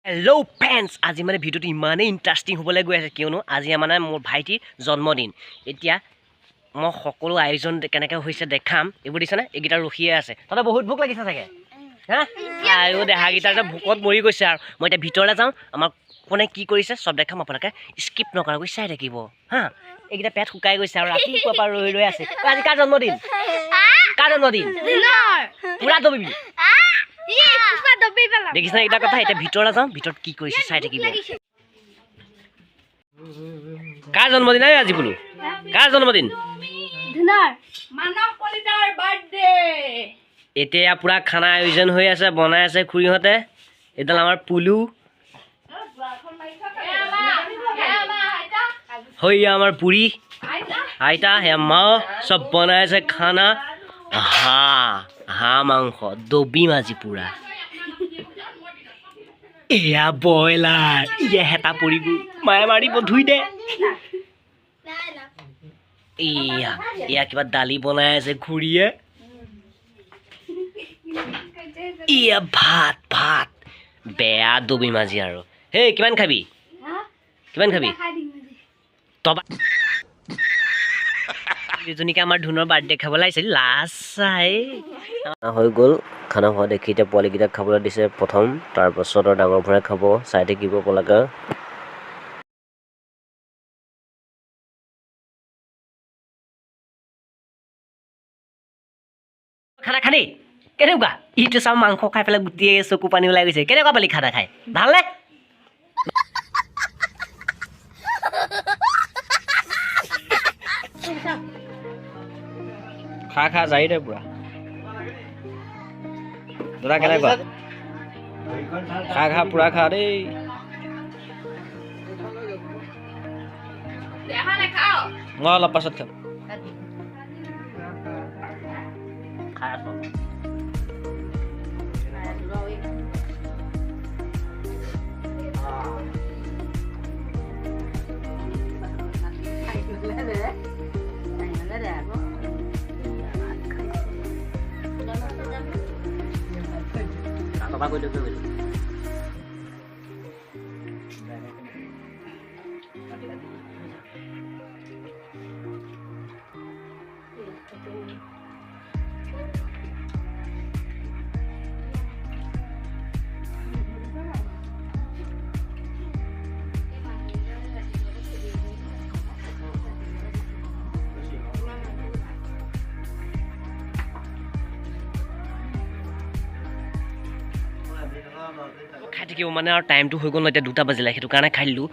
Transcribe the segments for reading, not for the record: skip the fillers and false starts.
Hello friends, আজি মানে ভিডিওটো ইমানে ইন্টাৰেস্টিং হ'বলে গৈ আছে কিয়নো আজি মানে মোৰ ভাইটিৰ জন্মদিন। এতিয়া মই সকলো আয়োজন কেনেকৈ হৈছে দেখাম। এইবোৰ দিছনে এইগিটা ৰখিয়ে আছে। তহঁতৰ বহুত ভোক লাগিছে চাগে হা আয়ো দেহাগিটা ভোকত মৰি গৈছে আৰু মই এতিয়া ভিতৰলৈ যাওঁ। আমাৰ কোনে কি কৰিছে সব দেখাম, আপোনালোকে স্কিপ নকৰাকৈ চাই থাকিব হা। এইগিটা পেট শুকাই গৈছে আৰু ৰাতিপুৱাৰ পৰা ৰৈ ৰৈ আছে। আজি কাৰ জন্মদিন? কাৰ জন্মদিন? পুৰা দবিবি দেখিছ না এটা কথা। এতিয়া ভিতৰলৈ যাওঁ, ভিতৰত কি কৰিছে চাই থাকিব। কাৰ জন্মদিন আজি বোলো? কাৰ জন্মদিন? এতিয়া পুৰা খানা আয়োজন হৈ আছে, বনাই আছে খুৰীহঁতে। এইডাল আমাৰ পুলু হৈ আমাৰ পুৰি আইতা হে মা চব বনাই আছে খানা। হাঁহ মাংস দবি মাজি পুৰা। এয়া বইলাৰ, ইয়া হেতা পৰি গ'ল, মায়ে মাৰিব ধুই দে। এয়া কিবা দালি বনাই আছে খুৰীয়ে। এয়া ভাত ভাত বেয়া দবি মাজি আৰু। হেই কিমান খাবি? কিমান খাবি? তবা দুজনীকে আমাৰ ধুনৰ বাৰ্থডে খাবলৈ আহিছিল। লাষ্ট চাই হৈ গ'ল খানা খোৱা দেখি এতিয়া পোৱালীকেইটাক খাবলৈ দিছে প্ৰথম, তাৰপাছত আৰু ডাঙৰবোৰে খাব। চাই থাকিব পলাকা। খানা খালি কেনেকুৱা? ইটো চাওঁ মাংস খাই পেলাই গোটেই চকু পানী ওলাই গৈছে। কেনেকুৱা পালি খানা খাই? ভালনে? খা খা যাই দে পুৰা। দাদা কেনেকুৱা? খা খা পুৰা খা দেই। মই অলপ পাছত খাম। খাই থাকিব মানে আৰু টাইমটো হৈ গ'ল ন, এতিয়া 2টা বাজিলে। সেইটো কাৰণে খাই দিলোঁ।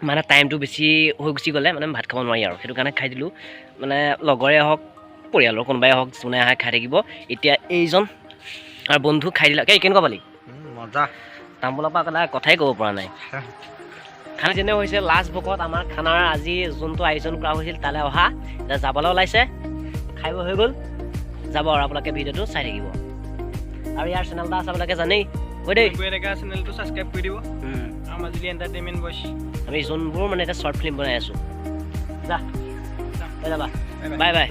মানে টাইমটো বেছি হৈ গুচি গ'লে মানে ভাত খাব নোৱাৰি আৰু, সেইটো কাৰণে খাই দিলোঁ। মানে লগৰে হওক পৰিয়ালৰ কোনোবাই হওক যোনে আহে খাই থাকিব। এতিয়া এইজন আৰু বন্ধু খাই দিলে। কেনেকুৱা পালি? মজা। তামোলৰ পৰা কথাই ক'ব পৰা নাই। খানা যেনে হৈছে লাষ্ট ভোকত আমাৰ খানাৰ আজি যোনটো আয়োজন কৰা হৈছিল তালৈ অহা। এতিয়া যাবলৈ ওলাইছে, খাই হৈ গ'ল যাব আৰু। আপোনালোকে ভিডিঅ'টো চাই থাকিব আৰু ইয়াৰ চেনেলটা আছে আপোনালোকে জানেই। চেনেলটো ছাবস্ক্ৰাইব কৰি দিব। Majuli entertainment boys. আমি যোনবোৰ মানে এটা শ্বৰ্ট ফিল্ম বনাই আছোঁ। যা যাবা, বাই বাই।